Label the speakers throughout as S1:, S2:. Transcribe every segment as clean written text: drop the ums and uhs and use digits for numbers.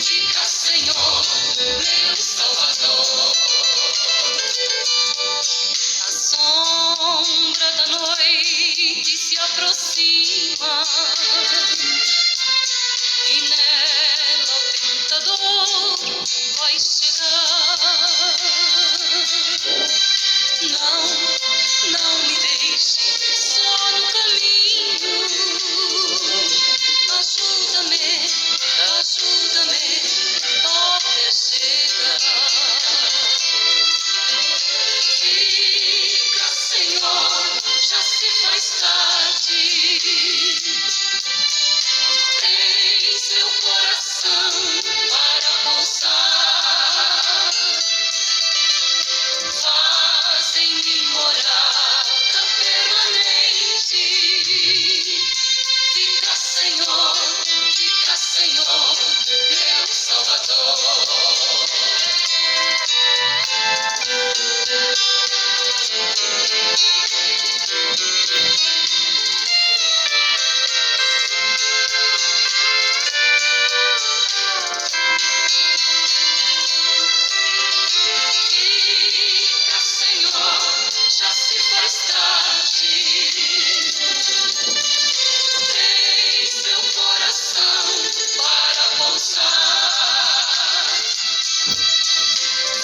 S1: fica, Senhor, meu Salvador. A sombra da noite se aproxima e nela o tentador vai chegar. Não me deixe só no caminho. Ajuda-me até chegar. Fica, Senhor, já se faz tarde. Tens meu coração para pousar. Faz em mim morada permanente. Fica, Senhor, meu Salvador. Fica, Senhor, já se faz tarde. Tens meu coração para pousar.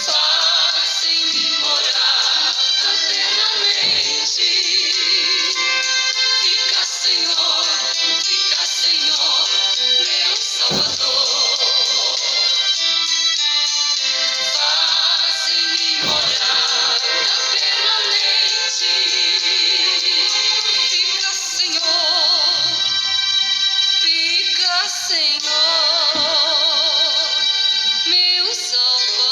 S1: Faz em mim morada permanente. Fica, Senhor, meu Salvador. Faz em mim morada permanente. Fica, Senhor, meu Salvador.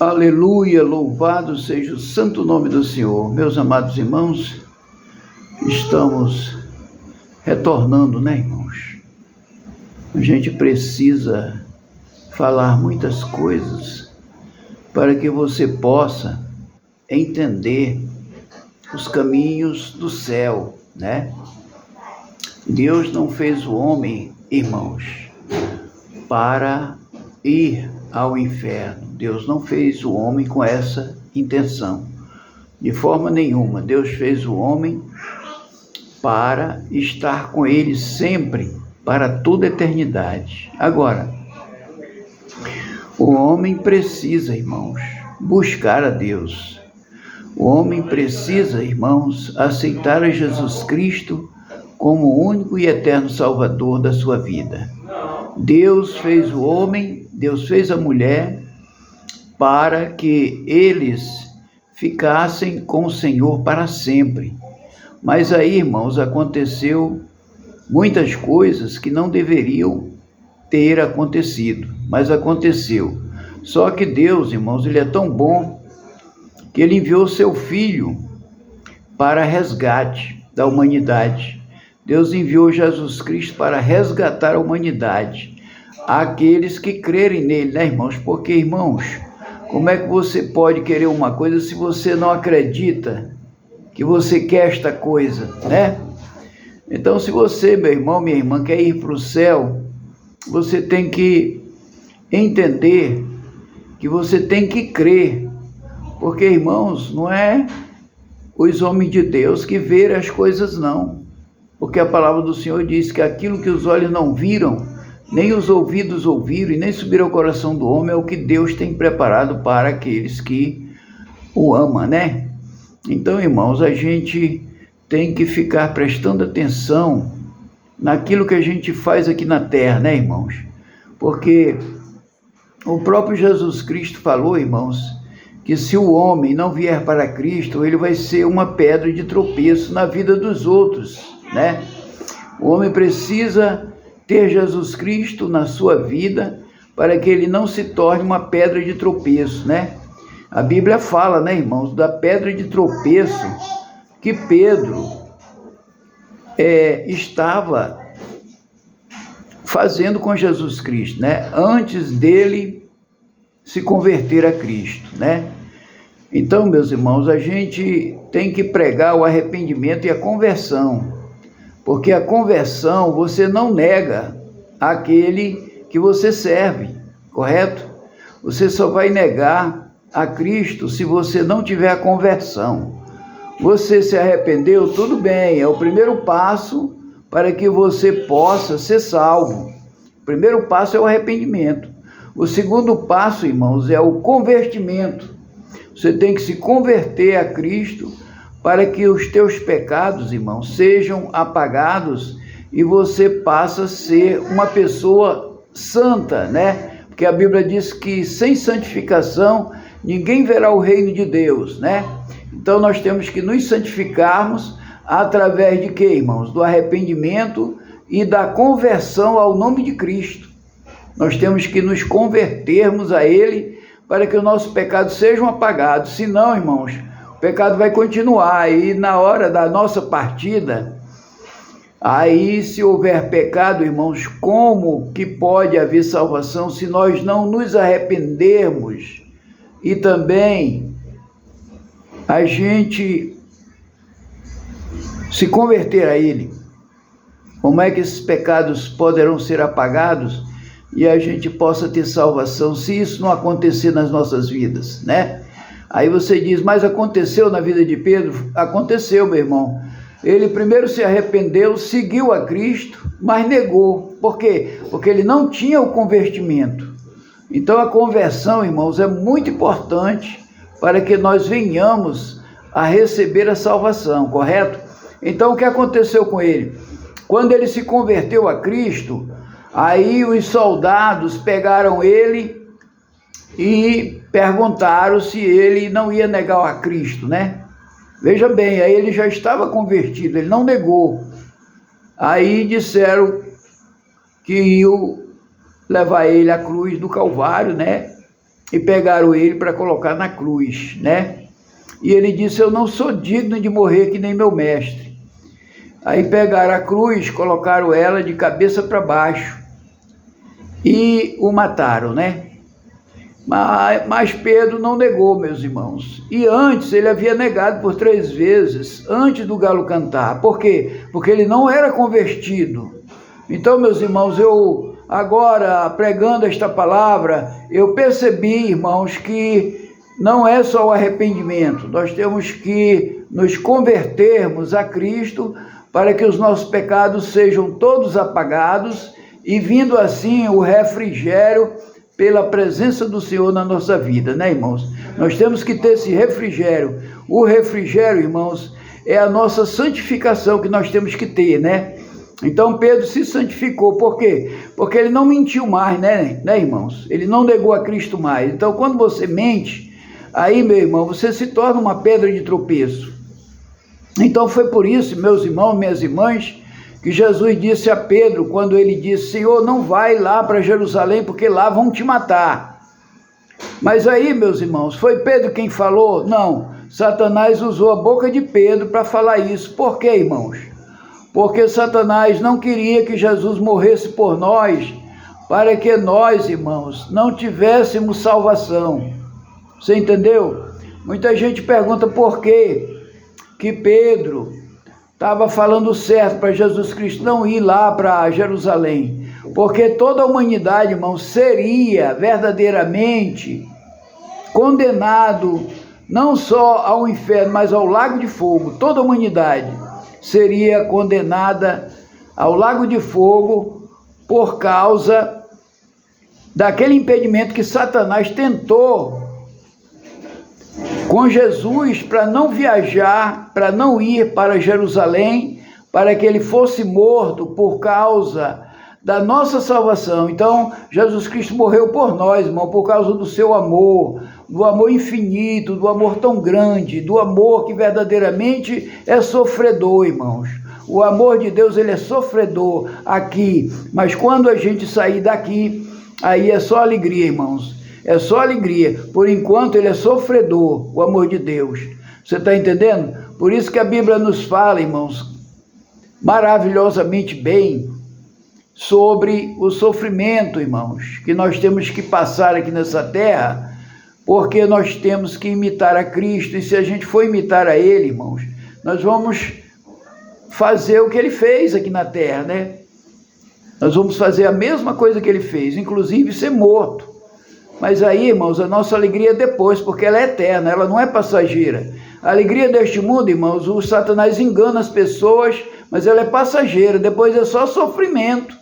S2: Aleluia, louvado seja o santo nome do Senhor. Meus amados irmãos, estamos retornando, né, irmãos? A gente precisa falar muitas coisas para que você possa entender os caminhos do céu, né? Deus não fez o homem, irmãos, para ir ao inferno. Deus não fez o homem com essa intenção. De forma nenhuma. Deus fez o homem para estar com ele sempre, para toda a eternidade. Agora, o homem precisa, irmãos, buscar a Deus. O homem precisa, irmãos, aceitar a Jesus Cristo como o único e eterno Salvador da sua vida. Deus fez o homem, Deus fez a mulher para que eles ficassem com o Senhor para sempre. Mas aí, irmãos, aconteceu muitas coisas que não deveriam ter acontecido, mas aconteceu. Só que Deus, irmãos, Ele é tão bom que Ele enviou seu Filho para resgate da humanidade. Deus enviou Jesus Cristo para resgatar a humanidade, aqueles que crerem nele, né, irmãos? Porque, irmãos, como é que você pode querer uma coisa se você não acredita que você quer esta coisa, né? Então, se você, meu irmão, minha irmã, quer ir para o céu, você tem que entender que você tem que crer. Porque, irmãos, não é os homens de Deus que veem as coisas, não. Porque a palavra do Senhor diz que aquilo que os olhos não viram, nem os ouvidos ouviram e nem subiram ao coração do homem é o que Deus tem preparado para aqueles que o amam, né? Então, irmãos, a gente tem que ficar prestando atenção naquilo que a gente faz aqui na terra, né, irmãos? Porque o próprio Jesus Cristo falou, irmãos, que se o homem não vier para Cristo, ele vai ser uma pedra de tropeço na vida dos outros, né? O homem precisa ter Jesus Cristo na sua vida para que ele não se torne uma pedra de tropeço, né? A Bíblia fala, né, irmãos, da pedra de tropeço que Pedro estava fazendo com Jesus Cristo, né? Antes dele se converter a Cristo, né? Então, meus irmãos, a gente tem que pregar o arrependimento e a conversão, porque a conversão você não nega aquele que você serve, correto? Você só vai negar a Cristo se você não tiver a conversão. Você se arrependeu, tudo bem, é o primeiro passo para que você possa ser salvo. O primeiro passo é o arrependimento. O segundo passo, irmãos, é o convertimento. Você tem que se converter a Cristo para que os teus pecados, irmãos, sejam apagados e você passa a ser uma pessoa santa, né? Porque a Bíblia diz que sem santificação ninguém verá o reino de Deus, né? Então nós temos que nos santificarmos através de quê, irmãos? Do arrependimento e da conversão ao nome de Cristo. Nós temos que nos convertermos a Ele para que os nossos pecados sejam apagados. Senão, irmãos, o pecado vai continuar. E na hora da nossa partida, aí se houver pecado, irmãos, como que pode haver salvação se nós não nos arrependermos? E também a gente se converter a Ele. Como é que esses pecados poderão ser apagados e a gente possa ter salvação se isso não acontecer nas nossas vidas, né? Aí você diz, mas aconteceu na vida de Pedro? Aconteceu, meu irmão. Ele primeiro se arrependeu, seguiu a Cristo, mas negou. Por quê? Porque ele não tinha o convertimento. Então a conversão, irmãos, é muito importante para que nós venhamos a receber a salvação, correto? Então o que aconteceu com ele? Quando ele se converteu a Cristo, aí os soldados pegaram ele e perguntaram se ele não ia negar a Cristo, né? Veja bem, aí ele já estava convertido, ele não negou. Aí disseram que iam levar ele à cruz do Calvário, né? E pegaram ele para colocar na cruz, né? E ele disse, eu não sou digno de morrer que nem meu mestre. Aí pegaram a cruz, colocaram ela de cabeça para baixo e o mataram, né? Mas Pedro não negou, meus irmãos. E antes ele havia negado por 3 vezes, antes do galo cantar. Por quê? Porque ele não era convertido. Então, meus irmãos, eu agora pregando esta palavra, eu percebi, irmãos, que não é só o arrependimento. Nós temos que nos convertermos a Cristo para que os nossos pecados sejam todos apagados e vindo assim o refrigério pela presença do Senhor na nossa vida, né, irmãos? Nós temos que ter esse refrigério. O refrigério, irmãos, é a nossa santificação que nós temos que ter, né? Então Pedro se santificou, por quê? Porque ele não mentiu mais, né, irmãos? Ele não negou a Cristo mais. Então quando você mente, aí, meu irmão, você se torna uma pedra de tropeço. Então foi por isso, meus irmãos, minhas irmãs, que Jesus disse a Pedro, quando ele disse, Senhor, não vai lá para Jerusalém, porque lá vão te matar. Mas aí, meus irmãos, foi Pedro quem falou? Não, Satanás usou a boca de Pedro para falar isso. Por quê, irmãos? Porque Satanás não queria que Jesus morresse por nós, para que nós, irmãos, não tivéssemos salvação. Você entendeu? Muita gente pergunta por quê que Pedro estava falando certo para Jesus Cristo não ir lá para Jerusalém. Porque toda a humanidade, irmão, seria verdadeiramente condenado não só ao inferno, mas ao lago de fogo. Toda a humanidade seria condenada ao lago de fogo por causa daquele impedimento que Satanás tentou com Jesus para não viajar, para não ir para Jerusalém, para que ele fosse morto por causa da nossa salvação. Então, Jesus Cristo morreu por nós, irmão, por causa do seu amor, do amor infinito, do amor tão grande, do amor que verdadeiramente é sofredor, irmãos. O amor de Deus, ele é sofredor aqui, mas quando a gente sair daqui, aí é só alegria, irmãos. É só alegria. Por enquanto ele é sofredor, o amor de Deus. Você está entendendo? Por isso que a Bíblia nos fala, irmãos, maravilhosamente bem, sobre o sofrimento, irmãos, que nós temos que passar aqui nessa terra, porque nós temos que imitar a Cristo, e se a gente for imitar a Ele, irmãos, nós vamos fazer o que Ele fez aqui na terra, né? Nós vamos fazer a mesma coisa que Ele fez, inclusive ser morto. Mas aí, irmãos, a nossa alegria é depois, porque ela é eterna, ela não é passageira. A alegria deste mundo, irmãos, o Satanás engana as pessoas, mas ela é passageira, depois é só sofrimento.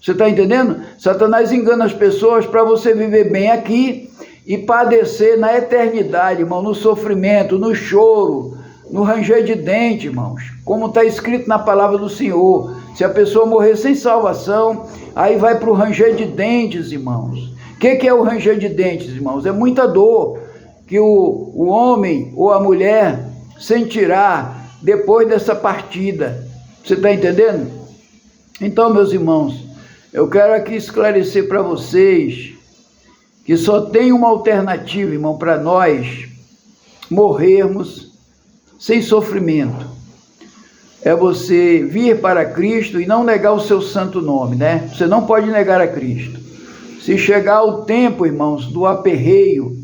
S2: Você está entendendo? Satanás engana as pessoas para você viver bem aqui e padecer na eternidade, irmão, no sofrimento, no choro, no ranger de dente, irmãos. Como está escrito na palavra do Senhor. Se a pessoa morrer sem salvação, aí vai para o ranger de dentes, irmãos. O que é o ranger de dentes, irmãos? É muita dor que o homem ou a mulher sentirá depois dessa partida. Você está entendendo? Então, meus irmãos, eu quero aqui esclarecer para vocês que só tem uma alternativa, irmão, para nós morrermos sem sofrimento. É você vir para Cristo e não negar o seu santo nome, né? Você não pode negar a Cristo. Se chegar o tempo, irmãos, do aperreio,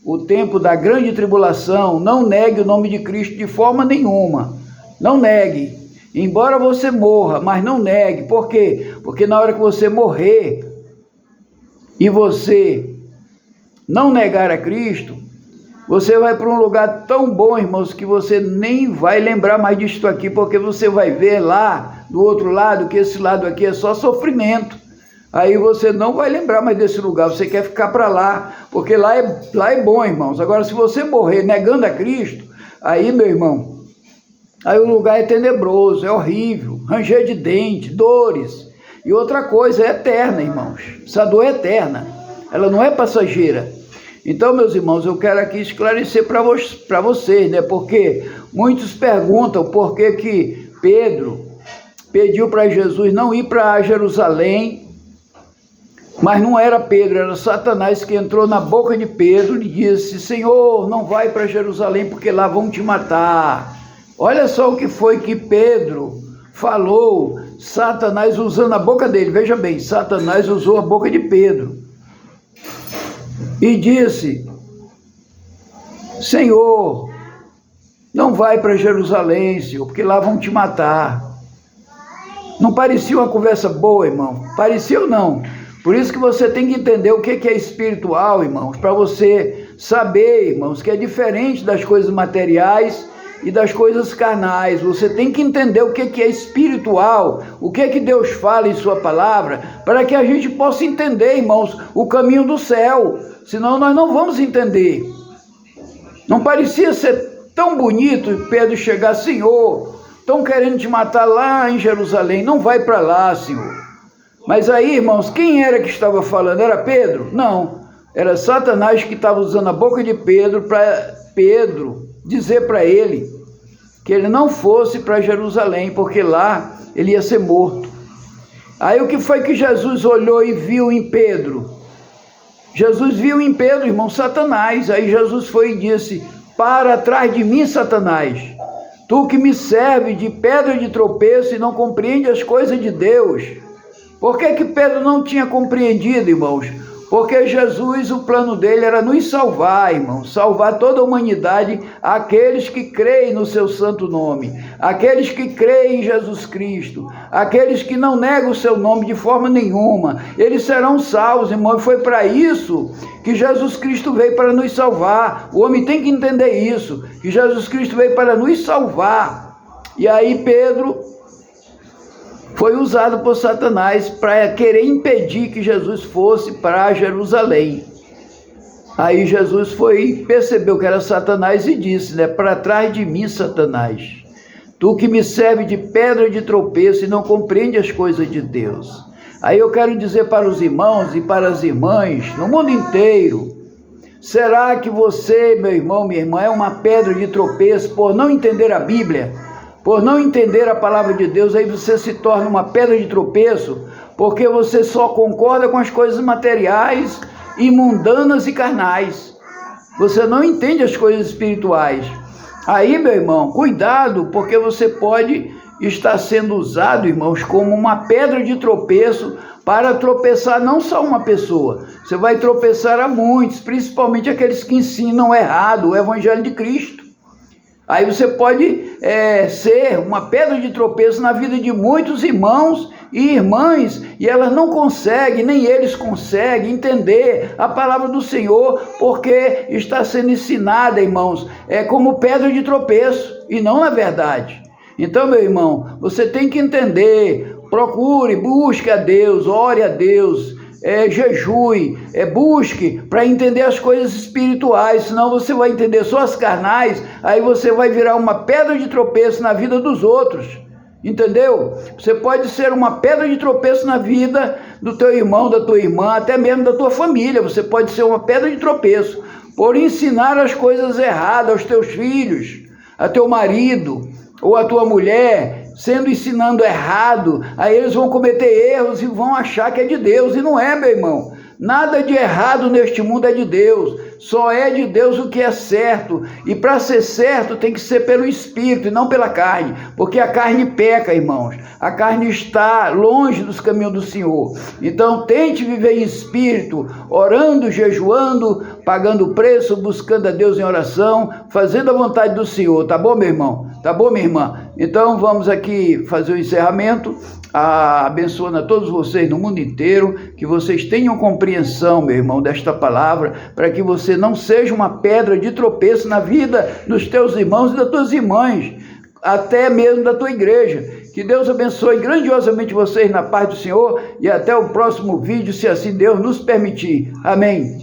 S2: o tempo da grande tribulação, não negue o nome de Cristo de forma nenhuma. Não negue. Embora você morra, mas não negue. Por quê? Porque na hora que você morrer e você não negar a Cristo, você vai para um lugar tão bom, irmãos, que você nem vai lembrar mais disso aqui, porque você vai ver lá, do outro lado, que esse lado aqui é só sofrimento. Aí você não vai lembrar mais desse lugar, você quer ficar para lá, porque lá é bom, irmãos. Agora, se você morrer negando a Cristo, aí, meu irmão, aí o lugar é tenebroso, é horrível, ranger de dente, dores. E outra coisa, é eterna, irmãos. Essa dor é eterna, ela não é passageira. Então, meus irmãos, eu quero aqui esclarecer para vocês, né? Porque muitos perguntam por que Pedro pediu para Jesus não ir para Jerusalém, mas não era Pedro, era Satanás que entrou na boca de Pedro e disse: Senhor, não vai para Jerusalém porque lá vão te matar. Olha só o que foi que Pedro falou, Satanás usando a boca dele. Veja bem, Satanás usou a boca de Pedro e disse: Senhor, não vai para Jerusalém, Senhor, porque lá vão te matar. Não parecia uma conversa boa, irmão? Parecia ou não? Por isso que você tem que entender o que é espiritual, irmãos, para você saber, irmãos, que é diferente das coisas materiais e das coisas carnais. Você tem que entender o que é espiritual, o que Deus fala em sua palavra, para que a gente possa entender, irmãos, o caminho do céu. Senão nós não vamos entender. Não parecia ser tão bonito Pedro chegar: Senhor, estão querendo te matar lá em Jerusalém, não vai para lá, Senhor. Mas aí, irmãos, quem era que estava falando? Era Pedro? Não, era Satanás que estava usando a boca de Pedro para Pedro dizer para ele que ele não fosse para Jerusalém, porque lá ele ia ser morto. Aí o que foi que Jesus olhou e viu em Pedro? Jesus viu em Pedro, irmão, Satanás. Aí Jesus foi e disse: para trás de mim, Satanás, tu que me serve de pedra de tropeço e não compreende as coisas de Deus. Por que Pedro não tinha compreendido, irmãos? Porque Jesus, o plano dele era nos salvar, irmãos, salvar toda a humanidade, aqueles que creem no seu santo nome, aqueles que creem em Jesus Cristo, aqueles que não negam o seu nome de forma nenhuma, eles serão salvos, irmão. E foi para isso que Jesus Cristo veio, para nos salvar. O homem tem que entender isso, que Jesus Cristo veio para nos salvar. E aí Pedro foi usado por Satanás para querer impedir que Jesus fosse para Jerusalém. Aí Jesus percebeu que era Satanás e disse, né: para trás de mim, Satanás, tu que me serve de pedra de tropeço e não compreende as coisas de Deus. Aí eu quero dizer para os irmãos e para as irmãs no mundo inteiro: será que você, meu irmão, minha irmã, é uma pedra de tropeço por não entender a Bíblia? Por não entender a palavra de Deus, aí você se torna uma pedra de tropeço, porque você só concorda com as coisas materiais e mundanas e carnais. Você não entende as coisas espirituais. Aí, meu irmão, cuidado, porque você pode está sendo usado, irmãos, como uma pedra de tropeço para tropeçar não só uma pessoa. Você vai tropeçar a muitos, principalmente aqueles que ensinam errado o Evangelho de Cristo. Aí você pode ser uma pedra de tropeço na vida de muitos irmãos e irmãs, e elas não conseguem, nem eles conseguem entender a palavra do Senhor, porque está sendo ensinada, irmãos, como pedra de tropeço, e não na verdade. Então, meu irmão, você tem que entender, procure, busque a Deus, ore a Deus, jejue, busque para entender as coisas espirituais, senão você vai entender só as carnais, aí você vai virar uma pedra de tropeço na vida dos outros, entendeu? Você pode ser uma pedra de tropeço na vida do teu irmão, da tua irmã, até mesmo da tua família. Você pode ser uma pedra de tropeço por ensinar as coisas erradas aos teus filhos, a teu marido ou a tua mulher, ensinando errado. Aí eles vão cometer erros e vão achar que é de Deus, e não é, meu irmão. Nada de errado neste mundo é de Deus, só é de Deus o que é certo, e para ser certo tem que ser pelo Espírito e não pela carne, porque a carne peca, irmãos, a carne está longe dos caminhos do Senhor. Então tente viver em Espírito, orando, jejuando, pagando preço, buscando a Deus em oração, fazendo a vontade do Senhor, tá bom, meu irmão? Tá bom, minha irmã? Então vamos aqui fazer o encerramento, abençoando a todos vocês no mundo inteiro, que vocês tenham compreensão, meu irmão, desta palavra, para que você não seja uma pedra de tropeço na vida dos teus irmãos e das tuas irmãs, até mesmo da tua igreja. Que Deus abençoe grandiosamente vocês na paz do Senhor, e até o próximo vídeo, se assim Deus nos permitir. Amém.